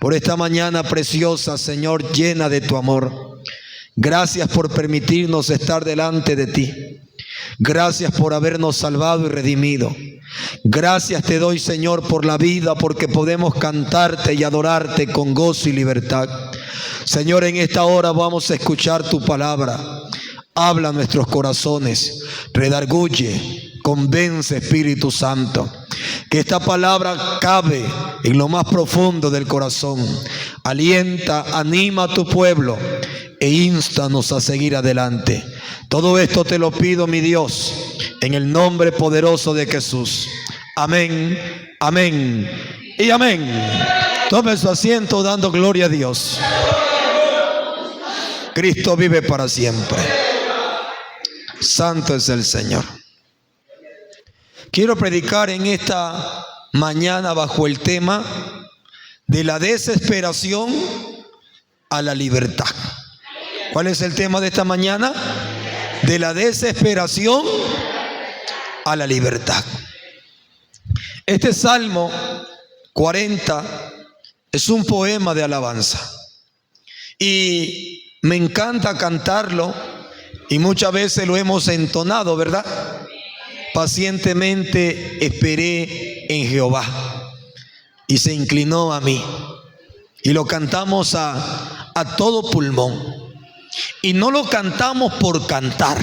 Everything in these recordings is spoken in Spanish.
por esta mañana preciosa, Señor, llena de tu amor. Gracias por permitirnos estar delante de ti. Gracias por habernos salvado y redimido. Gracias te doy, Señor, por la vida, porque podemos cantarte y adorarte con gozo y libertad. Señor, en esta hora vamos a escuchar tu palabra. Habla a nuestros corazones, redarguye, convence, Espíritu Santo. Que esta palabra cabe en lo más profundo del corazón. Alienta, anima a tu pueblo e instanos a seguir adelante. Todo esto te lo pido, mi Dios, en el nombre poderoso de Jesús. Amén, amén y amén. Tome su asiento dando gloria a Dios. Cristo vive para siempre. Santo es el Señor. Quiero predicar en esta mañana bajo el tema de la desesperación a la libertad. ¿Cuál es el tema de esta mañana? De la desesperación a la libertad. Este Salmo 40 es un poema de alabanza y me encanta cantarlo, y muchas veces lo hemos entonado, ¿verdad? Pacientemente esperé en Jehová y se inclinó a mí. Y lo cantamos a todo pulmón. Y no lo cantamos por cantar,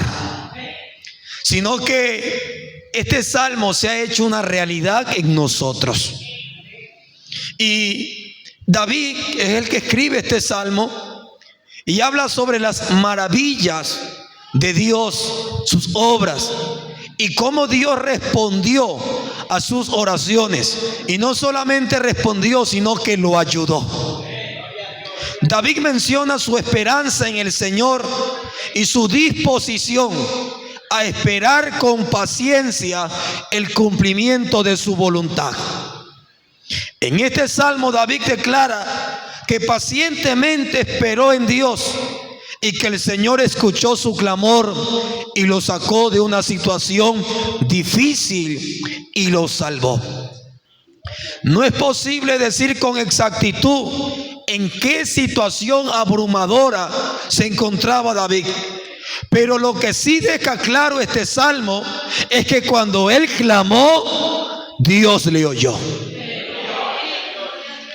sino que este salmo se ha hecho una realidad en nosotros. Y David es el que escribe este salmo y habla sobre las maravillas de Dios, sus obras, y cómo Dios respondió a sus oraciones. Y no solamente respondió, sino que lo ayudó. David menciona su esperanza en el Señor y su disposición a esperar con paciencia el cumplimiento de su voluntad. En este salmo David declara que pacientemente esperó en Dios y que el Señor escuchó su clamor y lo sacó de una situación difícil y lo salvó. No es posible decir con exactitud en qué situación abrumadora se encontraba David, pero lo que sí deja claro este salmo es que cuando él clamó, Dios le oyó.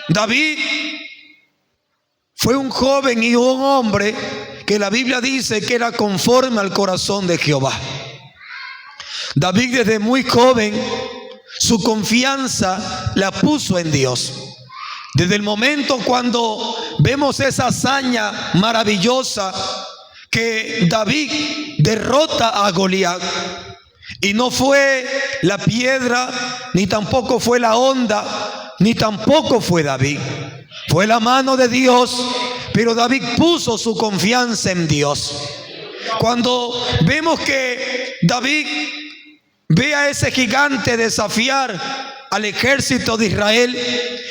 David fue un joven y un hombre que la Biblia dice que era conforme al corazón de Jehová. David desde muy joven su confianza la puso en Dios. Desde el momento cuando vemos esa hazaña maravillosa que David derrota a Goliat, y no fue la piedra, ni tampoco fue la onda, ni tampoco fue David, fue la mano de Dios. Pero David puso su confianza en Dios. Cuando vemos que David ve a ese gigante desafiar al ejército de Israel,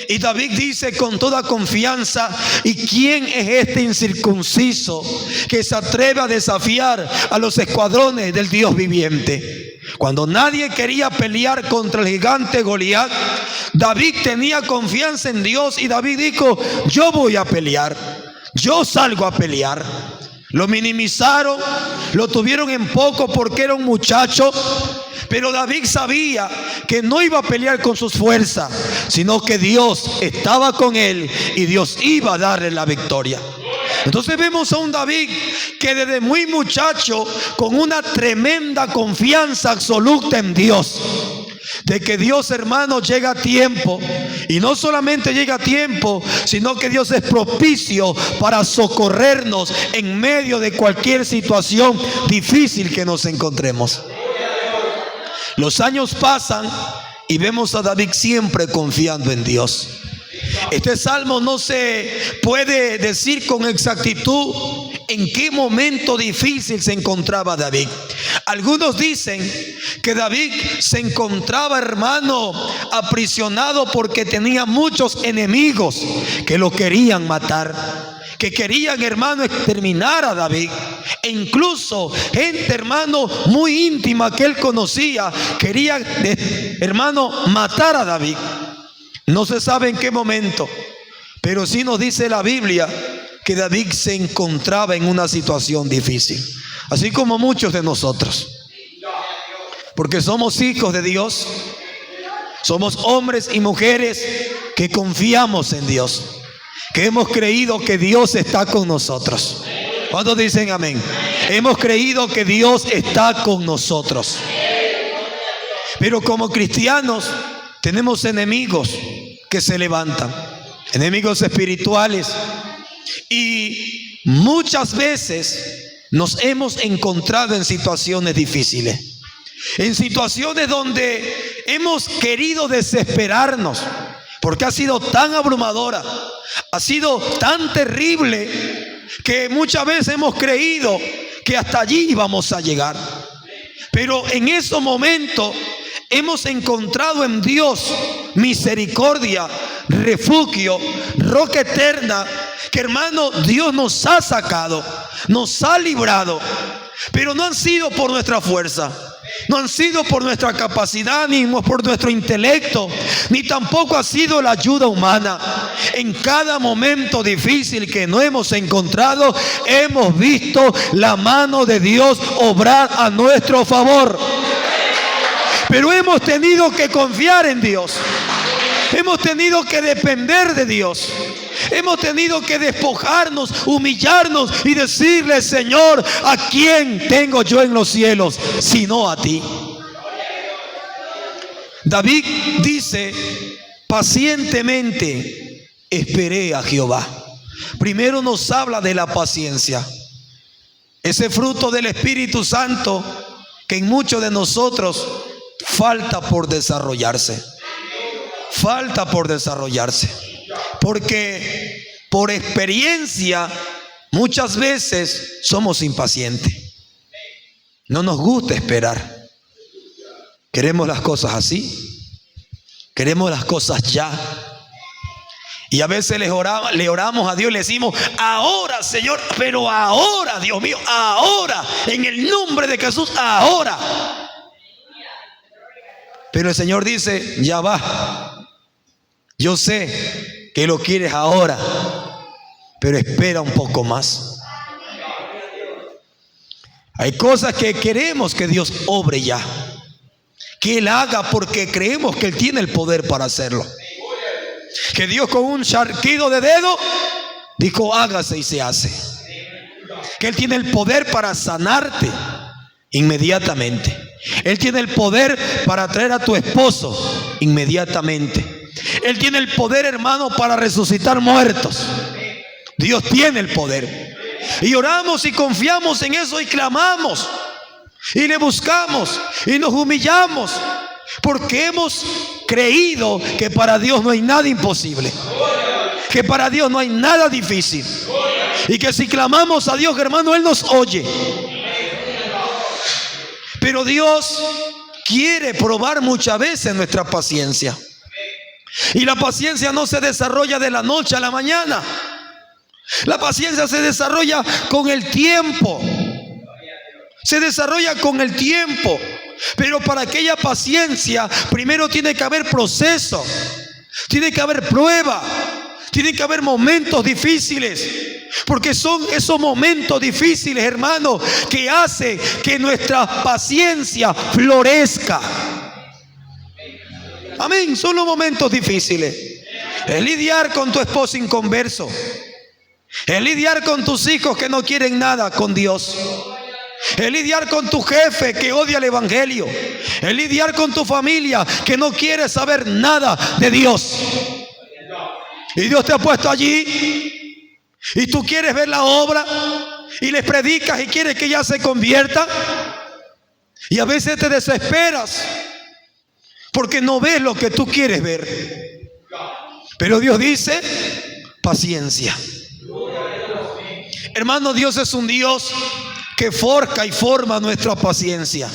y David dice con toda confianza: ¿y quién es este incircunciso que se atreve a desafiar a los escuadrones del Dios viviente? Cuando nadie quería pelear contra el gigante Goliat, David tenía confianza en Dios y David dijo: yo voy a pelear, yo salgo a pelear. Lo minimizaron, lo tuvieron en poco porque era un muchacho, pero David sabía que no iba a pelear con sus fuerzas, sino que Dios estaba con él y Dios iba a darle la victoria. Entonces vemos a un David que desde muy muchacho, con una tremenda confianza absoluta en Dios, de que Dios, hermano, llega a tiempo, y no solamente llega a tiempo, sino que Dios es propicio para socorrernos en medio de cualquier situación difícil que nos encontremos. Los años pasan y vemos a David siempre confiando en Dios. Este salmo no se puede decir con exactitud en qué momento difícil se encontraba David. Algunos dicen que David se encontraba, hermano, aprisionado porque tenía muchos enemigos que lo querían matar, que querían, hermano, exterminar a David. E incluso gente, hermano, muy íntima que él conocía, quería, hermano, matar a David. No se sabe en qué momento, Pero sí nos dice la Biblia que David se encontraba en una situación difícil, así como muchos de nosotros, porque somos hijos de Dios, somos hombres y mujeres que confiamos en Dios, que hemos creído que Dios está con nosotros. ¿Cuántos dicen amén? Hemos creído que Dios está con nosotros. Pero como cristianos tenemos enemigos que se levantan, enemigos espirituales, y muchas veces nos hemos encontrado en situaciones difíciles, en situaciones donde hemos querido desesperarnos, porque ha sido tan abrumadora, ha sido tan terrible, que muchas veces hemos creído que hasta allí íbamos a llegar. Pero en esos momentos hemos encontrado en Dios misericordia, refugio, roca eterna, que hermano, Dios nos ha sacado, nos ha librado. Pero no han sido por nuestra fuerza, no han sido por nuestra capacidad, ni por nuestro intelecto, ni tampoco ha sido la ayuda humana. En cada momento difícil que nos hemos encontrado, hemos visto la mano de Dios obrar a nuestro favor. Pero hemos tenido que confiar en Dios, hemos tenido que depender de Dios, hemos tenido que despojarnos, humillarnos y decirle: Señor, ¿a quién tengo yo en los cielos sino a ti? David dice: pacientemente esperé a Jehová. Primero nos habla de la paciencia, ese fruto del Espíritu Santo que en muchos de nosotros falta por desarrollarse. Falta por desarrollarse. Porque por experiencia muchas veces somos impacientes. No nos gusta esperar. Queremos las cosas así. Queremos las cosas ya. Y a veces le oramos a Dios y le decimos: ahora, Señor, pero ahora, Dios mío, ahora, en el nombre de Jesús, ahora. Pero el Señor dice: ya va. Yo sé que lo quieres ahora, pero espera un poco más. Hay cosas que queremos que Dios obre ya, que Él haga, porque creemos que Él tiene el poder para hacerlo. Que Dios con un charquido de dedo dijo: hágase, y se hace. Que Él tiene el poder para sanarte inmediatamente. Él tiene el poder para traer a tu esposo inmediatamente. Él tiene el poder, hermano, para resucitar muertos. Dios tiene el poder. Y oramos y confiamos en eso y clamamos y le buscamos y nos humillamos, porque hemos creído que para Dios no hay nada imposible, que para Dios no hay nada difícil, y que si clamamos a Dios, hermano, Él nos oye. Pero Dios quiere probar muchas veces nuestra paciencia. Y la paciencia no se desarrolla de la noche a la mañana. La paciencia se desarrolla con el tiempo. Se desarrolla con el tiempo. Pero para aquella paciencia primero tiene que haber proceso, tiene que haber prueba, tiene que haber momentos difíciles. Porque son esos momentos difíciles, hermano, que hacen que nuestra paciencia florezca. Amén. Son los momentos difíciles. Es lidiar con tu esposo inconverso. Es lidiar con tus hijos que no quieren nada con Dios. Es lidiar con tu jefe que odia el evangelio. Es lidiar con tu familia que no quiere saber nada de Dios. Y Dios te ha puesto allí, y tú quieres ver la obra, y les predicas y quieres que ya se convierta. Y a veces te desesperas porque no ves lo que tú quieres ver. Pero Dios dice: paciencia. Hermano, Dios es un Dios que forja y forma nuestra paciencia.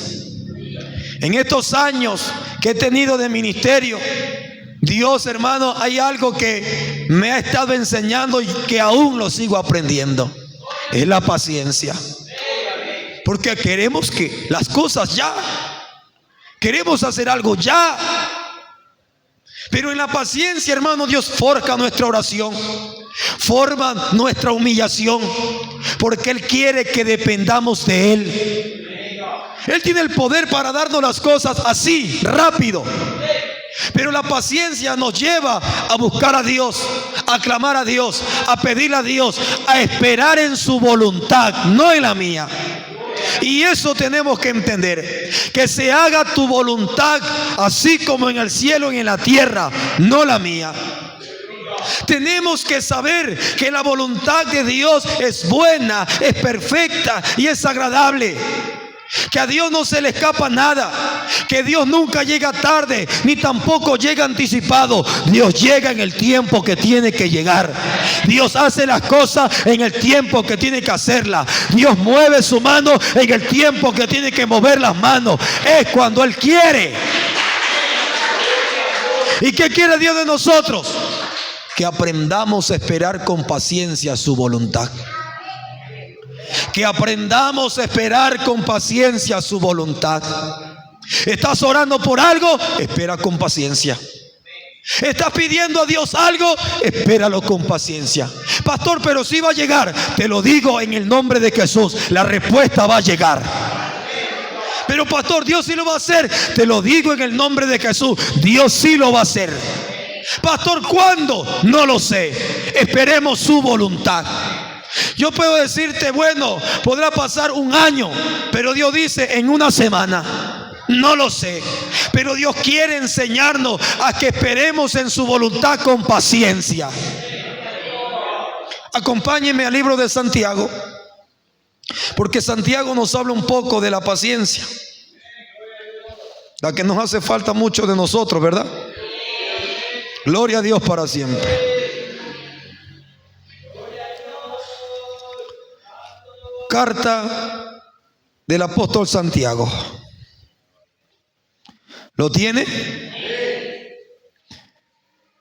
En estos años que he tenido de ministerio, Dios, hermano, hay algo que me ha estado enseñando y que aún lo sigo aprendiendo. Es la paciencia. Porque queremos que las cosas ya. Queremos hacer algo ya. Pero en la paciencia, hermano, Dios forja nuestra oración, forma nuestra humillación, porque Él quiere que dependamos de Él. Él tiene el poder para darnos las cosas así, rápido. Pero la paciencia nos lleva a buscar a Dios, a clamar a Dios, a pedirle a Dios, a esperar en su voluntad, no en la mía. Y eso tenemos que entender, que se haga tu voluntad así como en el cielo y en la tierra, no la mía. Tenemos que saber que la voluntad de Dios es buena, es perfecta y es agradable. Que a Dios no se le escapa nada, que Dios nunca llega tarde, ni tampoco llega anticipado. Dios llega en el tiempo que tiene que llegar. Dios hace las cosas en el tiempo que tiene que hacerlas. Dios mueve su mano en el tiempo que tiene que mover las manos. Es cuando Él quiere. ¿Y qué quiere Dios de nosotros? Que aprendamos a esperar con paciencia su voluntad. Que aprendamos a esperar con paciencia su voluntad. ¿Estás orando por algo? Espera con paciencia. ¿Estás pidiendo a Dios algo? Espéralo con paciencia. Pastor, pero si va a llegar. Te lo digo en el nombre de Jesús, la respuesta va a llegar. Pero pastor, Dios sí lo va a hacer. Te lo digo en el nombre de Jesús, Dios sí lo va a hacer. Pastor, ¿cuándo? No lo sé. Esperemos su voluntad. Yo puedo decirte, bueno, podrá pasar un año, pero Dios dice en una semana. No lo sé, pero Dios quiere enseñarnos a que esperemos en su voluntad con paciencia. Acompáñenme al libro de Santiago, porque Santiago nos habla un poco de la paciencia, la que nos hace falta mucho de nosotros, ¿verdad? Gloria a Dios para siempre. Carta del apóstol Santiago. ¿Lo tiene?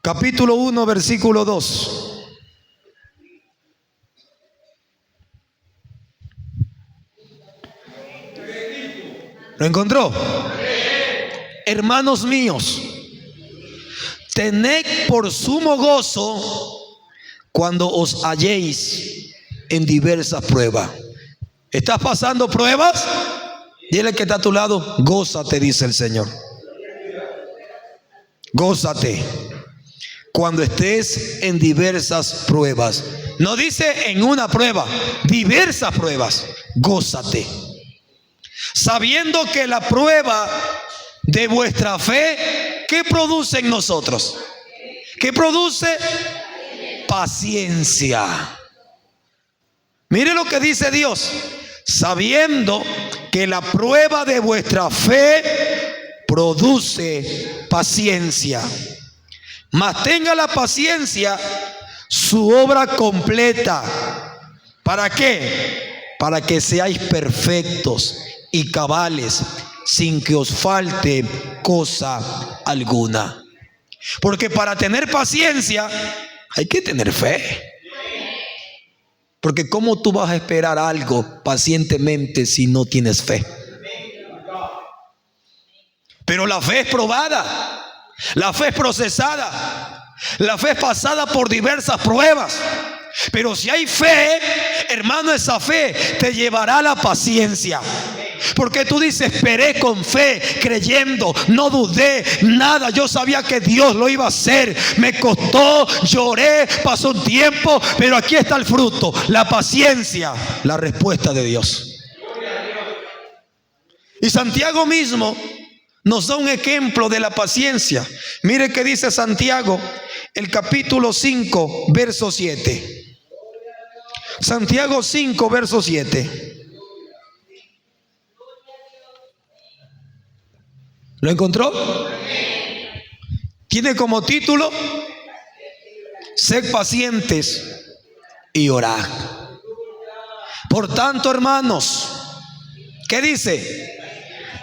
Capítulo 1, versículo 2. ¿Lo encontró? Hermanos míos, tened por sumo gozo cuando os halléis en diversas pruebas. ¿Estás pasando pruebas? Dile que está a tu lado, gózate, dice el Señor. Gózate cuando estés en diversas pruebas. No dice en una prueba, diversas pruebas. Gózate, sabiendo que la prueba de vuestra fe, ¿qué produce en nosotros? ¿Qué produce? Paciencia. Mire lo que dice Dios. Sabiendo que la prueba de vuestra fe produce paciencia. Mas tenga la paciencia su obra completa. ¿Para qué? Para que seáis perfectos y cabales, sin que os falte cosa alguna. Porque para tener paciencia hay que tener fe. Porque ¿cómo tú vas a esperar algo pacientemente si no tienes fe? Pero la fe es probada, la fe es procesada, la fe es pasada por diversas pruebas. Pero si hay fe, hermano, esa fe te llevará a la paciencia. Porque tú dices, esperé con fe, creyendo, no dudé nada. Yo sabía que Dios lo iba a hacer. Me costó, lloré, pasó un tiempo, pero aquí está el fruto, la paciencia, la respuesta de Dios. Y Santiago mismo nos da un ejemplo de la paciencia. Mire que dice Santiago, el capítulo 5, verso 7. Santiago 5, verso 7. ¿Lo encontró? Tiene como título: sed pacientes y orad. Por tanto, hermanos, ¿qué dice?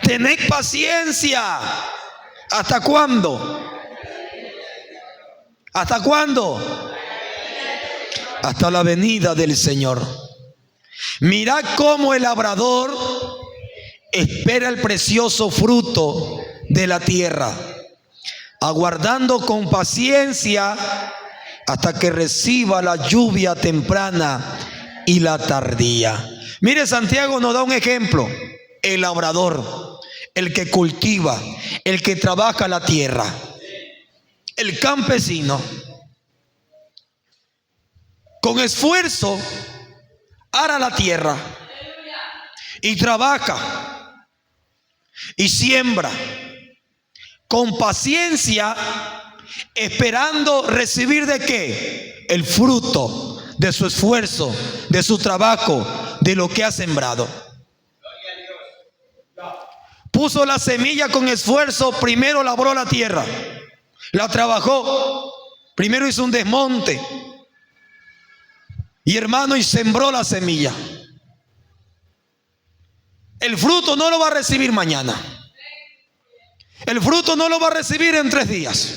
Tened paciencia. ¿Hasta cuándo? ¿Hasta cuándo? Hasta la venida del Señor. Mirad cómo el labrador espera el precioso fruto de la tierra, aguardando con paciencia hasta que reciba la lluvia temprana y la tardía. Mire, Santiago nos da un ejemplo. El labrador, el que cultiva, el que trabaja la tierra, el campesino, con esfuerzo ara la tierra y trabaja y siembra con paciencia, esperando recibir ¿de qué? El fruto de su esfuerzo, de su trabajo, de lo que ha sembrado. Puso la semilla con esfuerzo, primero labró la tierra, la trabajó, primero hizo un desmonte y hermano, y sembró la semilla. El fruto no lo va a recibir mañana. El fruto no lo va a recibir en 3 días.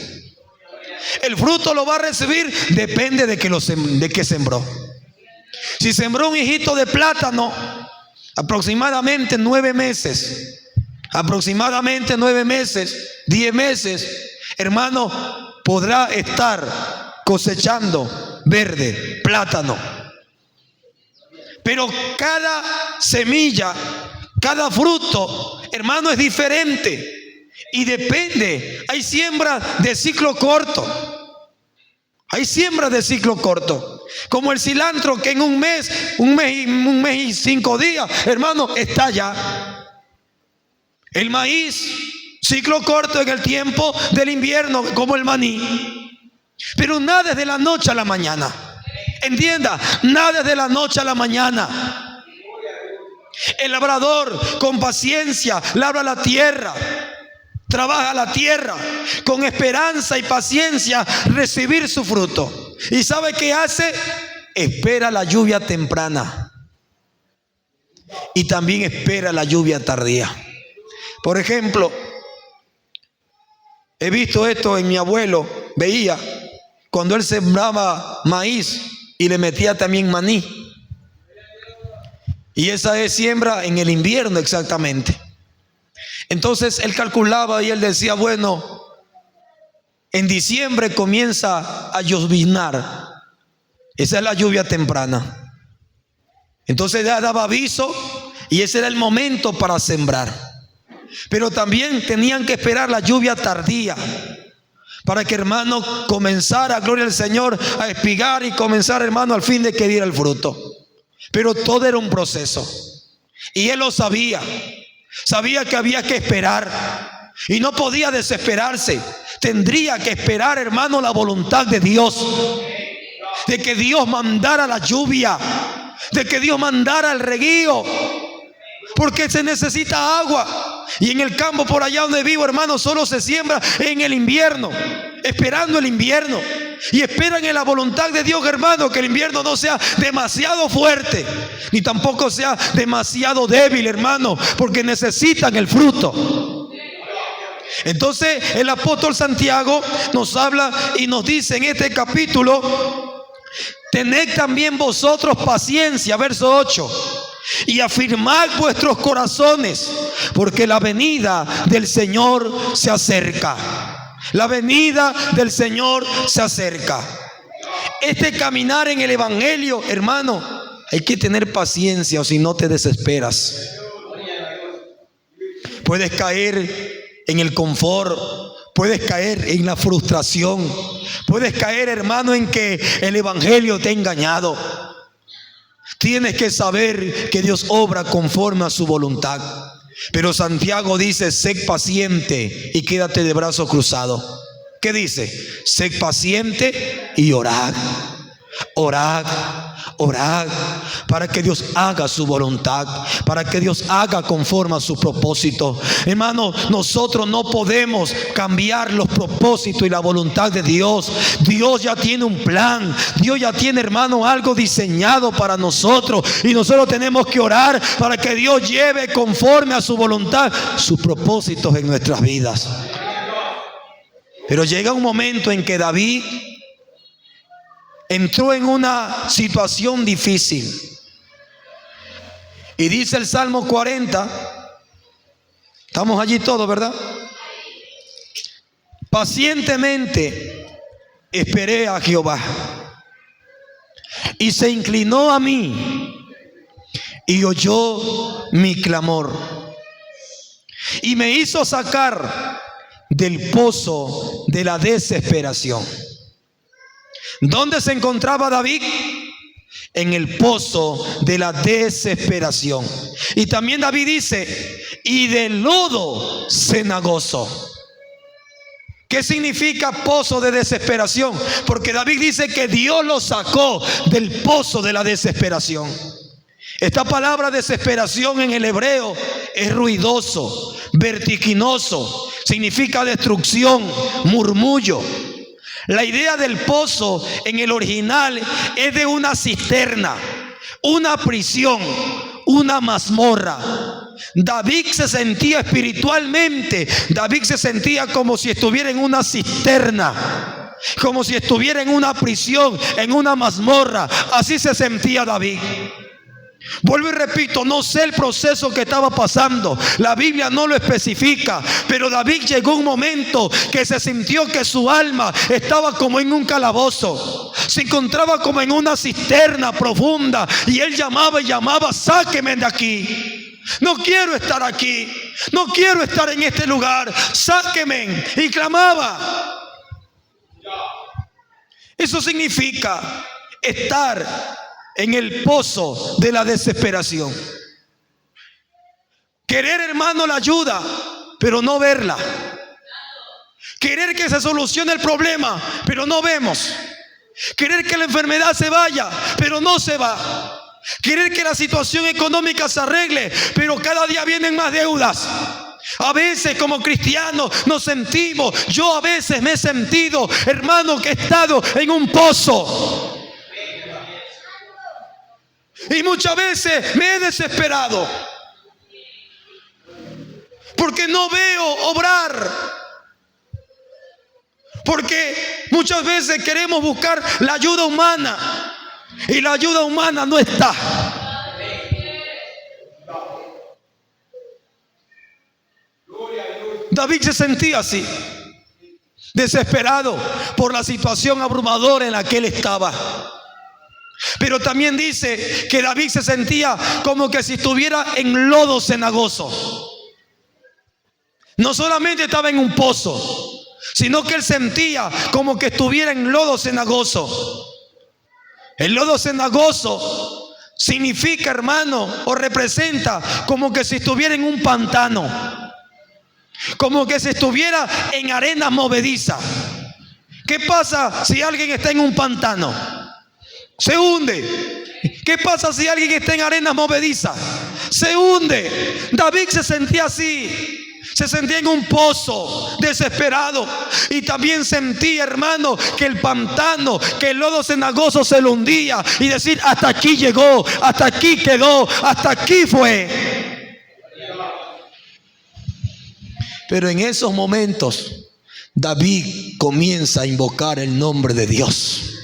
El fruto lo va a recibir, depende de que sembró. Si sembró un hijito de plátano, aproximadamente 9 meses, 10 meses, hermano, podrá estar cosechando verde, plátano. Pero cada semilla, cada fruto, hermano, es diferente. Y depende, hay siembras de ciclo corto. Hay siembras de ciclo corto. Como el cilantro que en un mes y 5 días, hermano, está ya. El maíz, ciclo corto en el tiempo del invierno, como el maní. Pero nada es de la noche a la mañana. Entienda, nada es de la noche a la mañana. El labrador con paciencia labra la tierra, trabaja la tierra con esperanza y paciencia recibir su fruto. ¿Y sabe qué hace? Espera la lluvia temprana y también espera la lluvia tardía. Por ejemplo, he visto esto en mi abuelo. Veía cuando él sembraba maíz y le metía también maní. Y esa es siembra en el invierno exactamente. Entonces él calculaba y él decía, bueno, en diciembre comienza a lloviznar. Esa es la lluvia temprana. Entonces ya daba aviso y ese era el momento para sembrar. Pero también tenían que esperar la lluvia tardía para que, hermano, comenzara, gloria al Señor, a espigar y comenzar, hermano, al fin de que diera el fruto. Pero todo era un proceso y él lo sabía. Sabía que había que esperar y no podía desesperarse. Tendría que esperar, hermano, la voluntad de Dios, de que Dios mandara la lluvia, de que Dios mandara el reguío, porque se necesita agua. Y en el campo por allá donde vivo, hermano, solo se siembra en el invierno, esperando el invierno. Y esperan en la voluntad de Dios, hermano, que el invierno no sea demasiado fuerte, ni tampoco sea demasiado débil, hermano, porque necesitan el fruto. Entonces el apóstol Santiago nos habla y nos dice en este capítulo: tened también vosotros paciencia, verso 8, y afirmad vuestros corazones, porque la venida del Señor se acerca. La venida del Señor se acerca. Este caminar en el evangelio, hermano, hay que tener paciencia, o si no te desesperas. Puedes caer en el confort, puedes caer en la frustración, puedes caer, hermano, en que el evangelio te ha engañado. Tienes que saber que Dios obra conforme a su voluntad. Pero Santiago dice: sed paciente y quédate de brazos cruzados. ¿Qué dice? Sed paciente y orad. Orad, orad, para que Dios haga su voluntad, para que Dios haga conforme a su propósito. Hermano, nosotros no podemos cambiar los propósitos y la voluntad de Dios. Dios ya tiene un plan. Dios ya tiene, hermano, algo diseñado para nosotros. Y nosotros tenemos que orar para que Dios lleve conforme a su voluntad sus propósitos en nuestras vidas. Pero llega un momento en que David entró en una situación difícil. Y dice el Salmo 40, estamos allí todos, ¿verdad? pacientemente esperé a Jehová, y se inclinó a mí y oyó mi clamor, y me hizo sacar del pozo de la desesperación. ¿Dónde se encontraba David? En el pozo de la desesperación. Y también David dice, y del lodo cenagoso. ¿Qué significa pozo de desesperación? Porque David dice que Dios lo sacó del pozo de la desesperación. Esta palabra desesperación en el hebreo es ruidoso, vertiginoso, significa destrucción, murmullo. La idea del pozo en el original es de una cisterna, una prisión, una mazmorra. David se sentía espiritualmente, David se sentía como si estuviera en una cisterna, como si estuviera en una prisión, en una mazmorra. Así se sentía David. Vuelvo y repito, no sé el proceso que estaba pasando, la Biblia no lo especifica, pero David llegó un momento que se sintió que su alma estaba como en un calabozo, se encontraba como en una cisterna profunda, y él llamaba y llamaba: sáquenme de aquí, no quiero estar aquí, no quiero estar en este lugar, sáquenme. Y clamaba. Eso significa estar en el pozo de la desesperación. Querer, hermano, la ayuda, pero no verla. Querer que se solucione el problema, pero no vemos. Querer que la enfermedad se vaya, pero no se va. Querer que la situación económica se arregle, pero cada día vienen más deudas. A veces como cristianos nos sentimos, yo a veces me he sentido, hermano, que he estado en un pozo. Y muchas veces me he desesperado porque no veo obrar, porque muchas veces queremos buscar la ayuda humana y la ayuda humana no está. David se sentía así, desesperado por la situación abrumadora en la que él estaba. Pero también dice que David se sentía como que si estuviera en lodo cenagoso. No solamente estaba en un pozo, sino que él sentía como que estuviera en lodo cenagoso. El lodo cenagoso significa, hermano, o representa como que si estuviera en un pantano, como que si estuviera en arena movediza. ¿Qué pasa si alguien está en un pantano? Se hunde. ¿Qué pasa si alguien está en arena movediza? Se hunde. David se sentía así. Se sentía en un pozo, desesperado. Y también sentía, hermano, que el pantano, que el lodo cenagoso se lo hundía. Y decir: hasta aquí llegó, hasta aquí quedó, hasta aquí fue. Pero en esos momentos David comienza a invocar el nombre de Dios.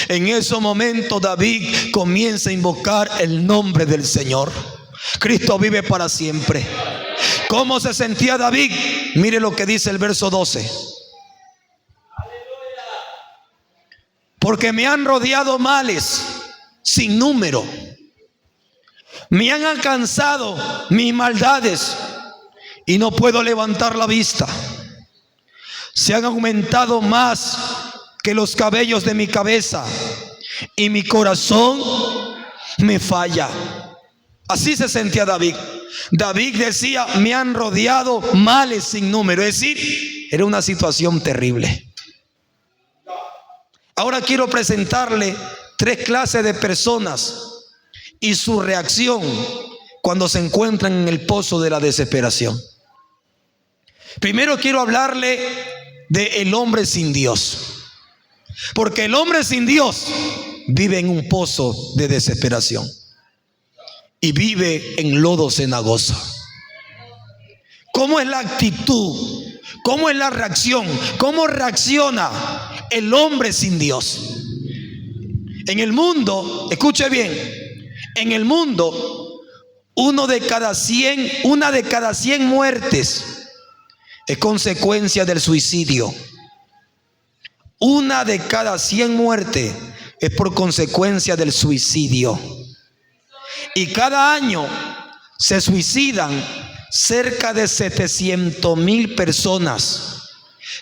En ese momento David comienza a invocar el nombre del Señor. Cristo vive para siempre. ¿Cómo se sentía David? Mire lo que dice el verso 12. Porque me han rodeado males sin número. Me han alcanzado mis maldades y no puedo levantar la vista. Se han aumentado más que los cabellos de mi cabeza y mi corazón me falla. Así se sentía David. David decía: me han rodeado males sin número. Es decir, era una situación terrible. Ahora quiero presentarle 3 clases de personas y su reacción cuando se encuentran en el pozo de la desesperación. Primero quiero hablarle del hombre sin Dios. Porque el hombre sin Dios vive en un pozo de desesperación y vive en lodo cenagoso. ¿Cómo es la actitud? ¿Cómo es la reacción? ¿Cómo reacciona el hombre sin Dios? En el mundo, escuche bien, en el mundo una de cada 100 muertes es consecuencia del suicidio. 1 de cada 100 muertes es por consecuencia del suicidio. Y cada año se suicidan cerca de 700,000 personas,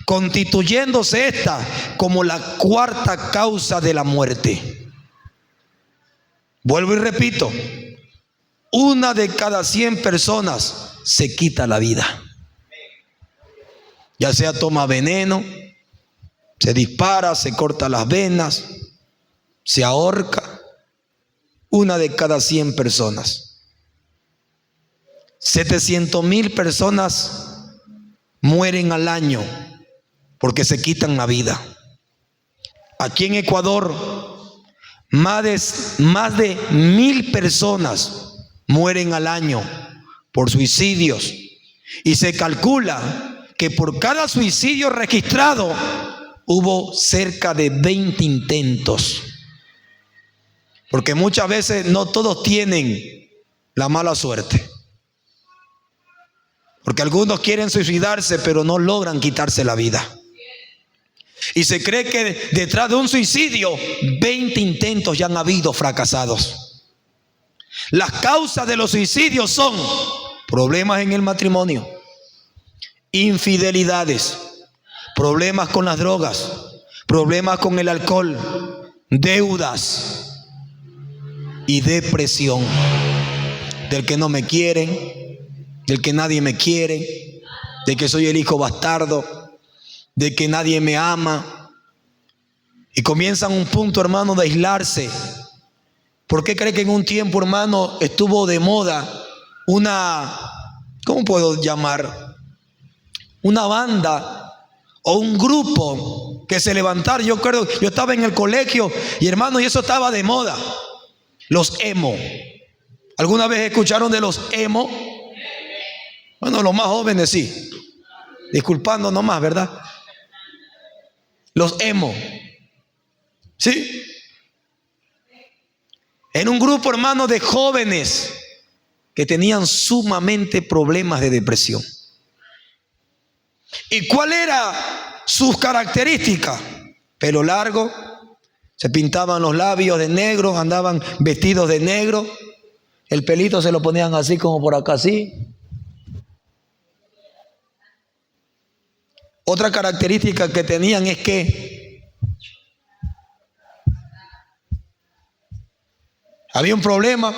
constituyéndose esta como la 4ª causa de la muerte. Vuelvo y repito, 1 de cada 100 personas se quita la vida. Ya sea toma veneno, se dispara, se corta las venas, se ahorca. 1 de cada 100 personas. 700,000 personas mueren al año porque se quitan la vida. Aquí en Ecuador, más de 1,000 personas mueren al año por suicidios. Y se calcula que por cada suicidio registrado hubo cerca de 20 intentos. Porque muchas veces no todos tienen la mala suerte. Porque algunos quieren suicidarse, pero no logran quitarse la vida. Y se cree que detrás de un suicidio, 20 intentos ya han habido fracasados. Las causas de los suicidios son problemas en el matrimonio, infidelidades, problemas con las drogas, problemas con el alcohol, deudas y depresión. Del que no me quieren, del que nadie me quiere, de que soy el hijo bastardo, de que nadie me ama. Y comienzan un punto, hermano, de aislarse. ¿Por qué cree que en un tiempo, hermano, estuvo de moda ¿cómo puedo llamar? Una banda o un grupo que se levantara. Yo estaba en el colegio y, hermano, y eso estaba de moda. Los emo. ¿Alguna vez escucharon de los emo? Bueno, los más jóvenes sí. Disculpando nomás, ¿verdad? Los emo. ¿Sí? En un grupo, hermano, de jóvenes que tenían sumamente problemas de depresión. ¿Y cuál era sus características? Pelo largo, se pintaban los labios de negro, andaban vestidos de negro, el pelito se lo ponían así como por acá así. Otra característica que tenían es que había un problema,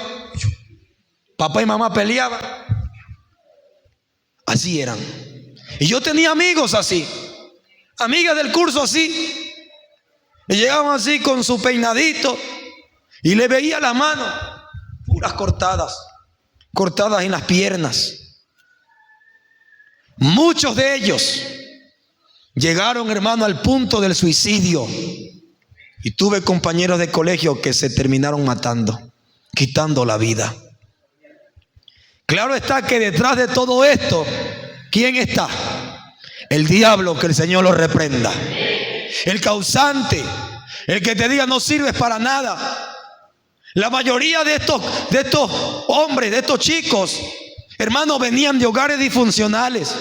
papá y mamá peleaban, así eran. Y yo tenía amigos así, amigas del curso así, y llegaban así con su peinadito y le veía la mano, puras cortadas en las piernas. Muchos de ellos llegaron, hermano, al punto del suicidio. Y tuve compañeros de colegio que se terminaron matando, quitando la vida. Claro está que detrás de todo esto, ¿quién está? El diablo, que el Señor lo reprenda. El causante, el que te diga no sirves para nada. La mayoría de estos hombres, de estos chicos, hermanos, venían de hogares disfuncionales.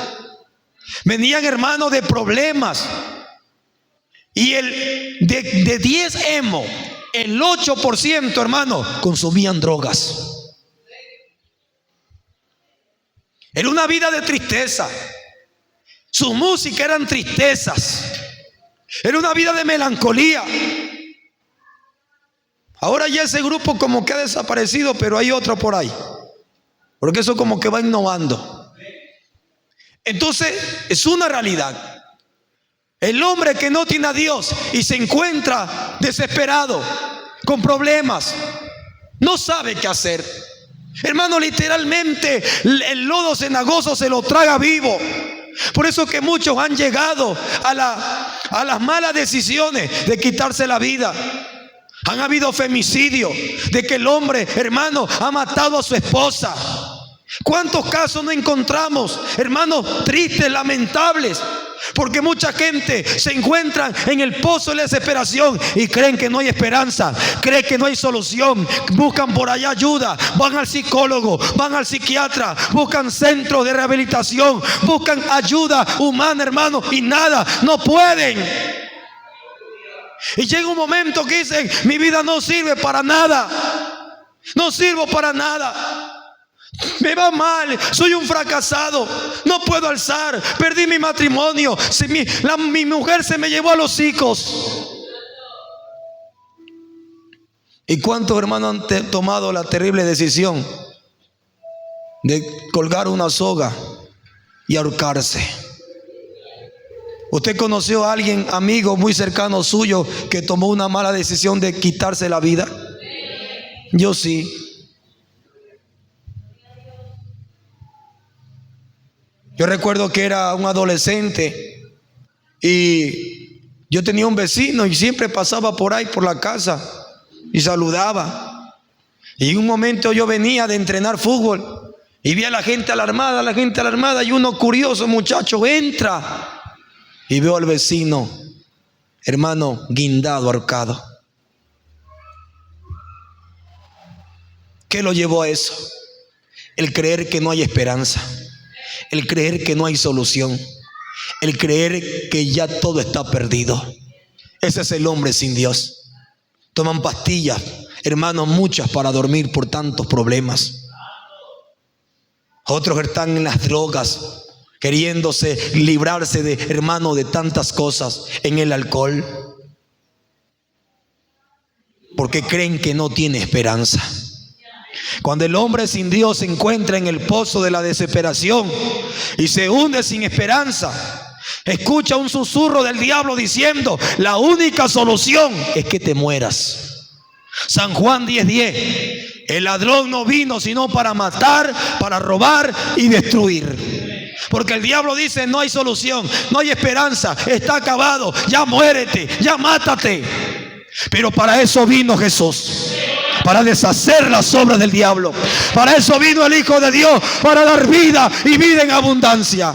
Venían, hermanos, de problemas. Y de 10 emo, el 8%, hermano, consumían drogas. Era una vida de tristeza. Su música eran tristezas. Era una vida de melancolía. Ahora ya ese grupo como que ha desaparecido, pero hay otro por ahí. Porque eso como que va innovando. Entonces, es una realidad. El hombre que no tiene a Dios y se encuentra desesperado, con problemas, no sabe qué hacer. Hermano, literalmente el lodo cenagoso se lo traga vivo. Por eso que muchos han llegado a las malas decisiones de quitarse la vida. Han habido femicidios, de que el hombre, hermano, ha matado a su esposa. ¿Cuántos casos no encontramos, hermanos, tristes, lamentables? Porque mucha gente se encuentra en el pozo de la desesperación y creen que no hay esperanza, creen que no hay solución. Buscan por allá ayuda, van al psicólogo, van al psiquiatra, buscan centros de rehabilitación, buscan ayuda humana, hermano, y nada, no pueden. Y llega un momento que dicen: mi vida no sirve para nada, no sirvo para nada. Me va mal, soy un fracasado, no puedo alzar, perdí mi matrimonio, mi mujer se me llevó a los hijos. ¿Y cuántos hermanos han tomado la terrible decisión de colgar una soga y ahorcarse? ¿Usted conoció a alguien, amigo muy cercano suyo, que tomó una mala decisión de quitarse la vida? Yo sí. Yo recuerdo que era un adolescente y yo tenía un vecino y siempre pasaba por ahí, por la casa, y saludaba. Y en un momento yo venía de entrenar fútbol y vi a la gente alarmada, y uno curioso, muchacho, entra y veo al vecino, hermano, guindado, ahorcado. ¿Qué lo llevó a eso? El creer que no hay esperanza, el creer que no hay solución, el creer que ya todo está perdido. Ese es el hombre sin Dios. Toman pastillas, hermanos, muchas para dormir por tantos problemas. Otros están en las drogas, queriéndose librarse de, hermano, de tantas cosas, en el alcohol, porque creen que no tiene esperanza. Cuando el hombre sin Dios se encuentra en el pozo de la desesperación y se hunde sin esperanza, escucha un susurro del diablo diciendo: la única solución es que te mueras. San Juan 10:10. El ladrón no vino sino para matar, para robar y destruir. Porque el diablo dice: no hay solución, no hay esperanza, está acabado, ya muérete, ya mátate. Pero para eso vino Jesús, para deshacer las obras del diablo. Para eso vino el Hijo de Dios, para dar vida y vida en abundancia.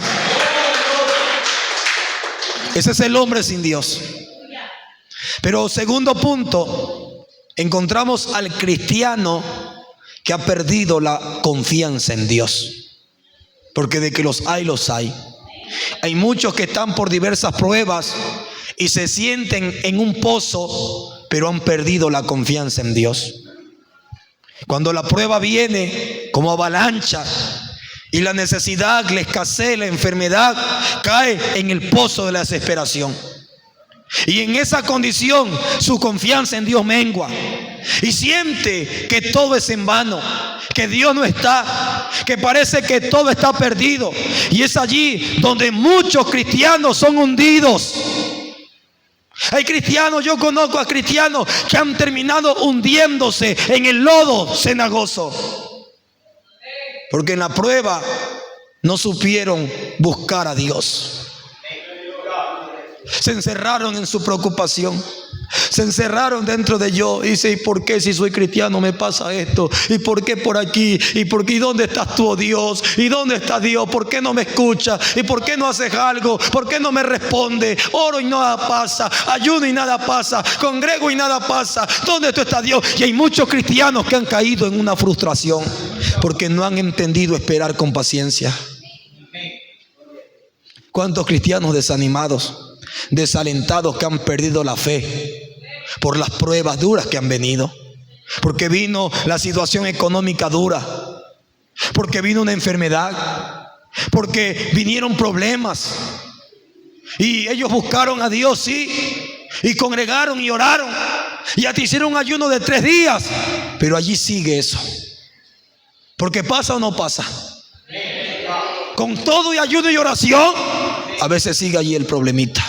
Ese es el hombre sin Dios. Pero segundo punto, encontramos al cristiano que ha perdido la confianza en Dios. Porque de que los hay, los hay. Hay muchos que están por diversas pruebas y se sienten en un pozo, pero han perdido la confianza en Dios. Cuando la prueba viene como avalancha y la necesidad, la escasez, la enfermedad cae en el pozo de la desesperación, y en esa condición su confianza en Dios mengua y siente que todo es en vano, que Dios no está, que parece que todo está perdido. Y es allí donde muchos cristianos son hundidos. Hay cristianos, yo conozco a cristianos que han terminado hundiéndose en el lodo cenagoso, porque en la prueba no supieron buscar a Dios. Se encerraron en su preocupación, se encerraron dentro de yo. Y dice: ¿y por qué si soy cristiano me pasa esto? ¿Y por qué por aquí? ¿Y por qué? ¿Y dónde estás tú, oh Dios? ¿Y dónde está Dios? ¿Por qué no me escucha? ¿Y por qué no haces algo? ¿Por qué no me responde? Oro y nada pasa, ayuno y nada pasa, congrego y nada pasa. ¿Dónde tú estás, Dios? Y hay muchos cristianos que han caído en una frustración porque no han entendido esperar con paciencia. ¿Cuántos cristianos desanimados, desalentados, que han perdido la fe por las pruebas duras que han venido? Porque vino la situación económica dura, porque vino una enfermedad, porque vinieron problemas, y ellos buscaron a Dios, sí, y congregaron y oraron y hasta hicieron un ayuno de 3 días, pero allí sigue eso. Porque pasa o no pasa, con todo y ayuno y oración, a veces sigue allí el problemita.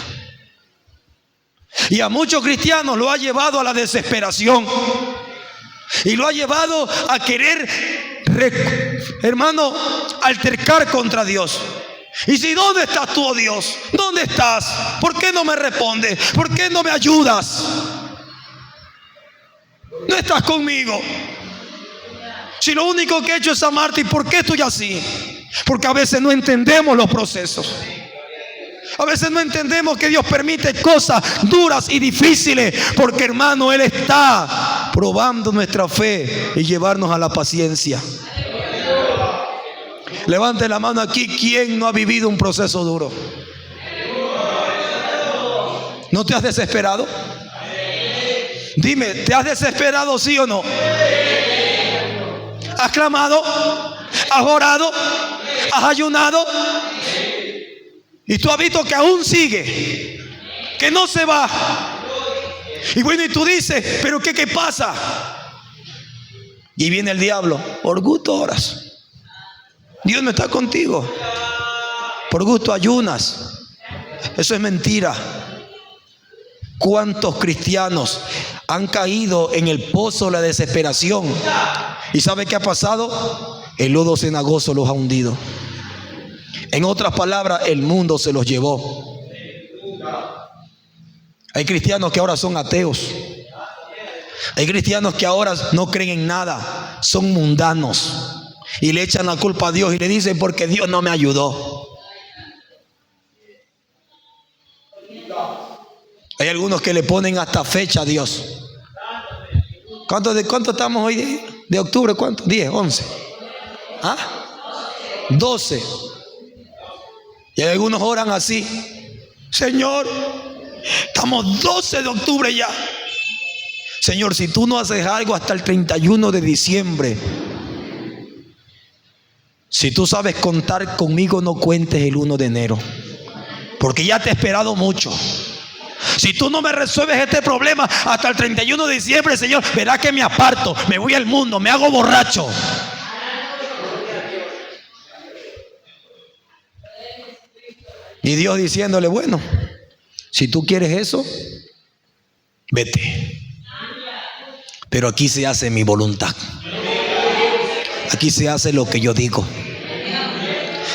Y a muchos cristianos lo ha llevado a la desesperación y lo ha llevado a querer, hermano, altercar contra Dios. Y si, ¿dónde estás tú, oh Dios? ¿Dónde estás? ¿Por qué no me respondes? ¿Por qué no me ayudas? No estás conmigo. Si lo único que he hecho es amarte, ¿y por qué estoy así? Porque a veces no entendemos los procesos. A veces no entendemos que Dios permite cosas duras y difíciles, porque hermano, Él está probando nuestra fe y llevarnos a la paciencia. Levante la mano aquí. ¿Quién no ha vivido un proceso duro? ¿No te has desesperado? Dime, ¿te has desesperado, sí o no? ¿Has clamado? ¿Has orado? ¿Has ayunado? Y tú has visto que aún sigue, que no se va. Y bueno, y tú dices, ¿pero qué pasa? Y viene el diablo. Por gusto oras. Dios no está contigo. Por gusto ayunas. Eso es mentira. ¿Cuántos cristianos han caído en el pozo de la desesperación? ¿Y sabe qué ha pasado? El lodo cenagoso los ha hundido. En otras palabras, el mundo se los llevó. Hay cristianos que ahora son ateos. Hay cristianos que ahora no creen en nada. Son mundanos. Y le echan la culpa a Dios y le dicen, porque Dios no me ayudó. Hay algunos que le ponen hasta fecha a Dios. ¿Cuánto estamos hoy de octubre? ¿Cuánto? 10, 11. ¿Ah? 12. Y algunos oran así: Señor, estamos 12 de octubre ya. Señor, si tú no haces algo hasta el 31 de diciembre, si tú sabes contar conmigo, no cuentes el 1 de enero, porque ya te he esperado mucho. Si tú no me resuelves este problema hasta el 31 de diciembre, Señor, verás que me aparto, me voy al mundo, me hago borracho. Y Dios diciéndole, bueno, si tú quieres eso, vete. Pero aquí se hace mi voluntad. Aquí se hace lo que yo digo.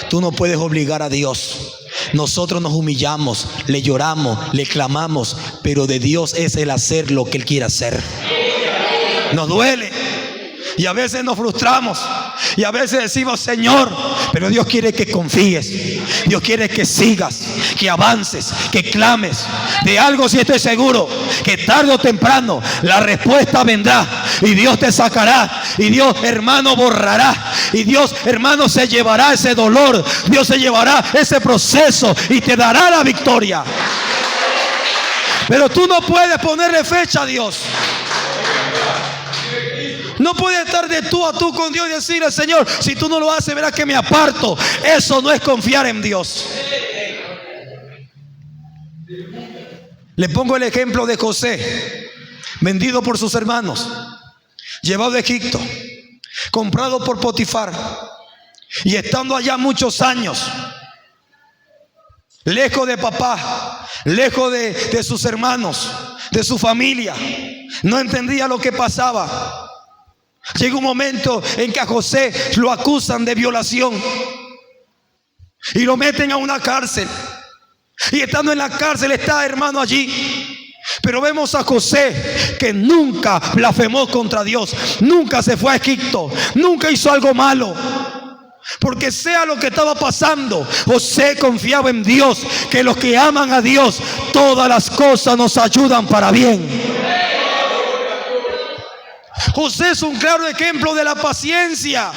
Tú no puedes obligar a Dios. Nosotros nos humillamos, le lloramos, le clamamos, pero de Dios es el hacer lo que Él quiere hacer. Nos duele y a veces nos frustramos y a veces decimos, Señor, pero Dios quiere que confíes. Dios quiere que sigas, que avances, que clames. De algo sí estoy seguro, que tarde o temprano la respuesta vendrá y Dios te sacará, y Dios, hermano, borrará, y Dios, hermano, se llevará ese dolor, Dios se llevará ese proceso y te dará la victoria. Pero tú no puedes ponerle fecha a Dios. No puedes estar de tú a tú con Dios y decirle, Señor, si tú no lo haces, verás que me aparto. Eso no es confiar en Dios. Le pongo el ejemplo de José, vendido por sus hermanos, llevado a Egipto, comprado por Potifar, y estando allá muchos años, lejos de papá, lejos de sus hermanos, de su familia. No entendía lo que pasaba. Llega un momento en que a José lo acusan de violación y lo meten a una cárcel. Y estando en la cárcel está, hermano, allí. Pero vemos a José que nunca blasfemó contra Dios, nunca se fue a Egipto, nunca hizo algo malo. Porque sea lo que estaba pasando, José confiaba en Dios, que los que aman a Dios, todas las cosas nos ayudan para bien. José es un claro ejemplo de la paciencia.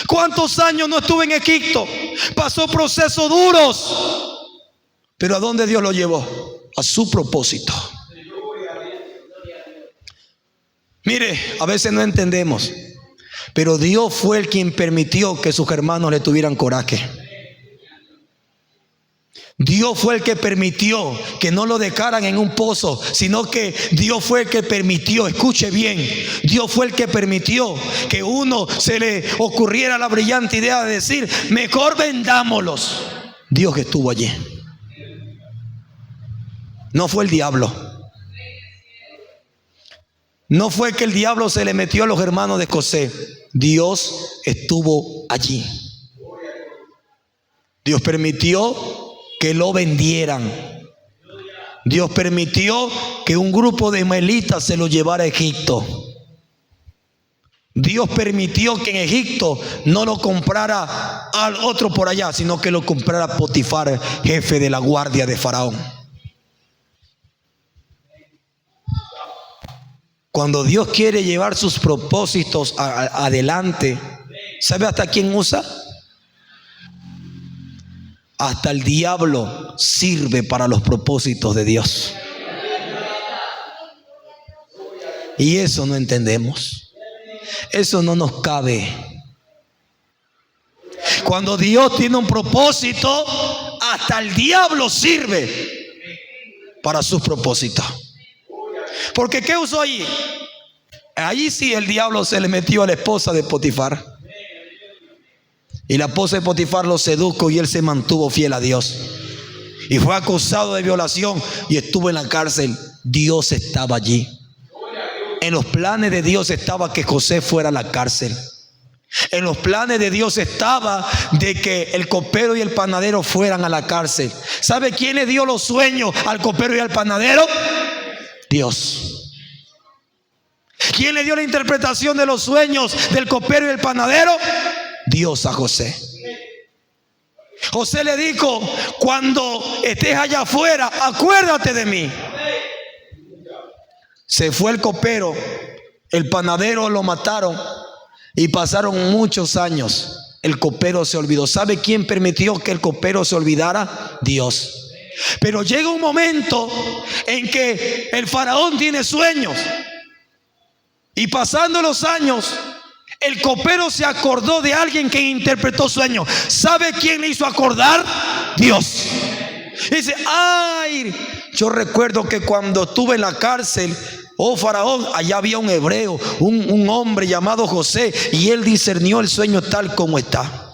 ¿Cuántos años no estuvo en Egipto? Pasó procesos duros. Pero ¿a dónde Dios lo llevó? A su propósito. Mire, a veces no entendemos, pero Dios fue el quien permitió que sus hermanos le tuvieran coraje. Dios fue el que permitió que no lo dejaran en un pozo, sino que Dios fue el que permitió, escuche bien, Dios fue el que permitió que uno se le ocurriera la brillante idea de decir, mejor vendámoslos. Dios estuvo allí. No fue el diablo. No fue que el diablo se le metió a los hermanos de José. Dios estuvo allí. Dios permitió que lo vendieran. Dios permitió que un grupo de ismaelitas se lo llevara a Egipto. Dios permitió que en Egipto no lo comprara al otro por allá, sino que lo comprara Potifar, jefe de la guardia de Faraón. Cuando Dios quiere llevar sus propósitos adelante, ¿sabe hasta quién usa? Hasta el diablo sirve para los propósitos de Dios. Y eso no entendemos. Eso no nos cabe. Cuando Dios tiene un propósito, hasta el diablo sirve para sus propósitos. Porque ¿qué usó allí? Allí sí el diablo se le metió a la esposa de Potifar. Y la esposa de Potifar lo sedujo y él se mantuvo fiel a Dios. Y fue acusado de violación y estuvo en la cárcel. Dios estaba allí. En los planes de Dios estaba que José fuera a la cárcel. En los planes de Dios estaba de que el copero y el panadero fueran a la cárcel. ¿Sabe quién le dio los sueños al copero y al panadero? Dios. ¿Quién le dio la interpretación de los sueños del copero y el panadero? Dios a José. José le dijo: cuando estés allá afuera, acuérdate de mí. Se fue el copero, el panadero lo mataron y pasaron muchos años. El copero se olvidó. ¿Sabe quién permitió que el copero se olvidara? Dios. Pero llega un momento en que el faraón tiene sueños. Y pasando los años, el copero se acordó de alguien que interpretó sueños. ¿Sabe quién le hizo acordar? Dios. Dice: ay, yo recuerdo que cuando estuve en la cárcel, oh faraón, allá había un hebreo, un hombre llamado José, y él discernió el sueño tal como está.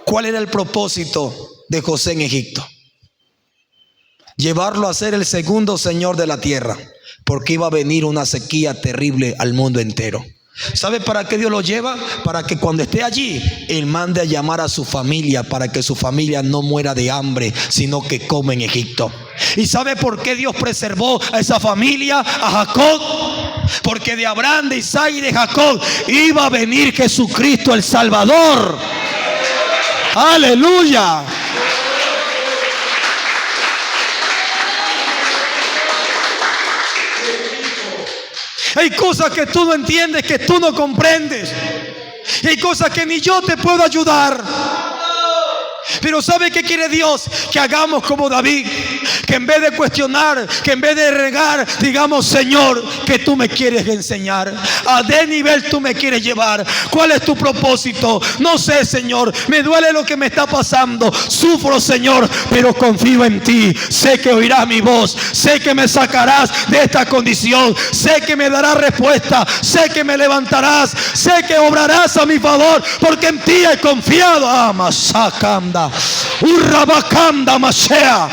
¿Cuál era el propósito de José en Egipto? Llevarlo a ser el segundo señor de la tierra, porque iba a venir una sequía terrible al mundo entero. ¿Sabe para qué Dios lo lleva? Para que cuando esté allí, Él mande a llamar a su familia, para que su familia no muera de hambre, sino que coma en Egipto. ¿Y sabe por qué Dios preservó a esa familia, a Jacob? Porque de Abraham, de Isaac y de Jacob iba a venir Jesucristo el Salvador. ¡Aleluya! Hay cosas que tú no entiendes, que tú no comprendes. Y hay cosas que ni yo te puedo ayudar. Pero ¿sabe qué quiere Dios? Que hagamos como David, que en vez de cuestionar, que en vez de regar, digamos: Señor, que tú me quieres enseñar, a qué nivel tú me quieres llevar, cuál es tu propósito. No sé, Señor, me duele lo que me está pasando, sufro, Señor, pero confío en ti. Sé que oirás mi voz, sé que me sacarás de esta condición, sé que me darás respuesta, sé que me levantarás, sé que obrarás a mi favor, porque en ti he confiado. Masakanda, Urrabakanda Mashea.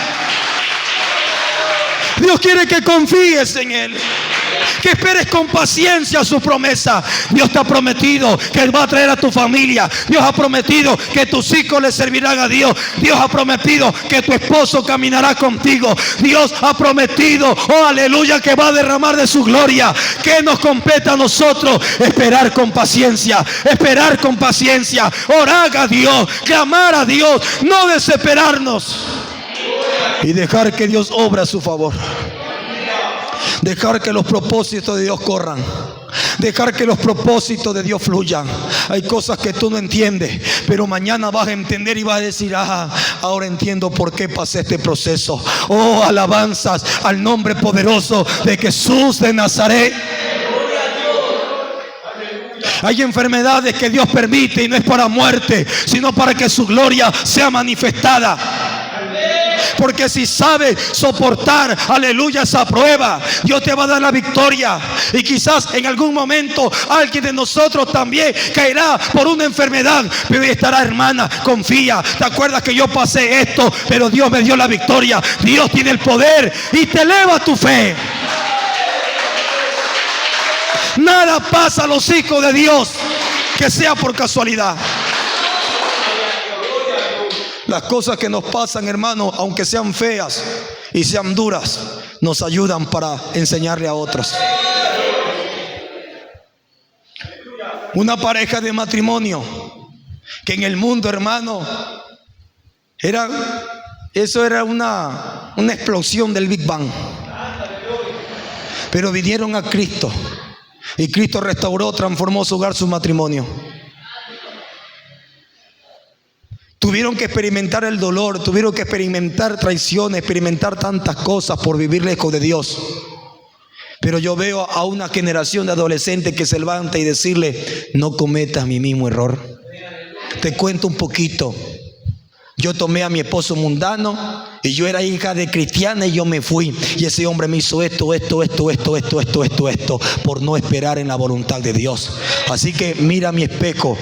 Dios quiere que confíes en Él, que esperes con paciencia su promesa. Dios te ha prometido que Él va a traer a tu familia. Dios ha prometido que tus hijos le servirán a Dios. Dios ha prometido que tu esposo caminará contigo. Dios ha prometido, oh aleluya, que va a derramar de su gloria. ¿Qué nos compete a nosotros? Esperar con paciencia, esperar con paciencia, orar a Dios, clamar a Dios, no desesperarnos y dejar que Dios obre a su favor. Dejar que los propósitos de Dios corran. Dejar que los propósitos de Dios fluyan. Hay cosas que tú no entiendes, pero mañana vas a entender y vas a decir: ahora entiendo por qué pasé este proceso. Oh, alabanzas al nombre poderoso de Jesús de Nazaret. Hay enfermedades que Dios permite y no es para muerte, sino para que su gloria sea manifestada. Porque si sabes soportar, aleluya, esa prueba, Dios te va a dar la victoria. Y quizás en algún momento alguien de nosotros también caerá por una enfermedad, pero ahí estará: hermana, confía, te acuerdas que yo pasé esto, pero Dios me dio la victoria. Dios tiene el poder y te eleva tu fe. Nada pasa a los hijos de Dios que sea por casualidad. Las cosas que nos pasan, hermano, aunque sean feas y sean duras, nos ayudan para enseñarle a otros. Una pareja de matrimonio que en el mundo, hermano, eso era una explosión del Big Bang. Pero vinieron a Cristo y Cristo restauró, transformó su hogar, su matrimonio. Tuvieron que experimentar el dolor, tuvieron que experimentar traiciones, experimentar tantas cosas por vivir lejos de Dios. Pero yo veo a una generación de adolescentes que se levanta y decirle: no cometas mi mismo error. Te cuento un poquito. Yo tomé a mi esposo mundano y yo era hija de cristiana y yo me fui. Y ese hombre me hizo esto, por no esperar en la voluntad de Dios. Así que mira mi espejo.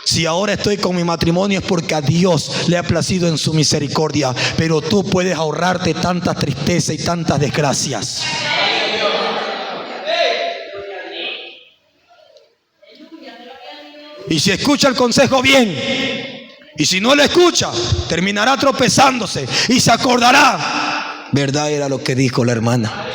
Si ahora estoy con mi matrimonio es porque a Dios le ha placido en su misericordia. Pero tú puedes ahorrarte tanta tristeza y tantas desgracias. Y si escucha el consejo bien, y si no lo escucha, terminará tropezándose y se acordará. Verdad era lo que dijo la hermana.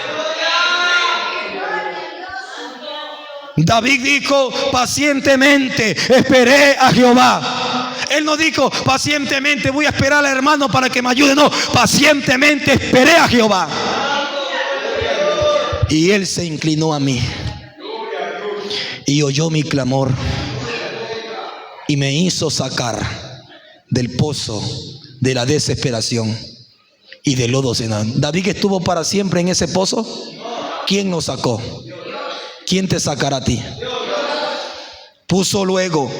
David dijo: pacientemente esperé a Jehová. Él no dijo: pacientemente voy a esperar al hermano para que me ayude. No, pacientemente esperé a Jehová. Y él se inclinó a mí y oyó mi clamor y me hizo sacar del pozo de la desesperación y del lodo cenado. David estuvo para siempre en ese pozo. ¿Quién nos sacó? ¿Quién te sacará a ti? Puso luego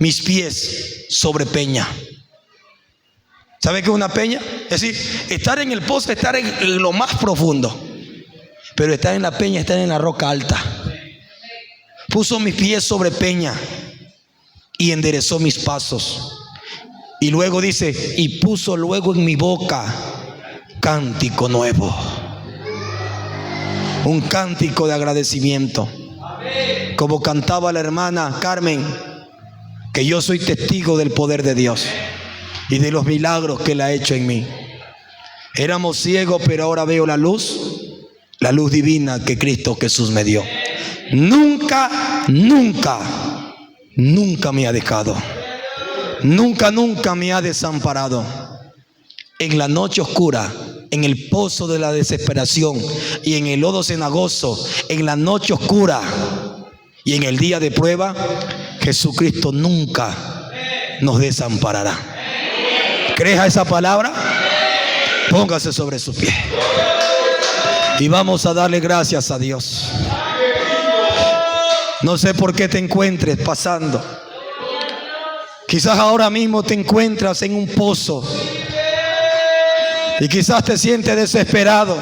mis pies sobre peña. ¿Sabe qué es una peña? Es decir, estar en el pozo, estar en lo más profundo. Pero estar en la peña, estar en la roca alta. Puso mis pies sobre peña y enderezó mis pasos. Y luego dice: y puso luego en mi boca cántico nuevo. Un cántico de agradecimiento. Como cantaba la hermana Carmen, que yo soy testigo del poder de Dios y de los milagros que Él ha hecho en mí. Éramos ciegos, pero ahora veo la luz divina que Cristo Jesús me dio. Nunca me ha dejado. Nunca me ha desamparado. En la noche oscura, en el pozo de la desesperación y en el lodo cenagoso, en la noche oscura y en el día de prueba, Jesucristo nunca nos desamparará. ¿Crees a esa palabra? Póngase sobre sus pies y vamos a darle gracias a Dios. No sé por qué te encuentres pasando. Quizás ahora mismo te encuentras en un pozo y quizás te sientes desesperado.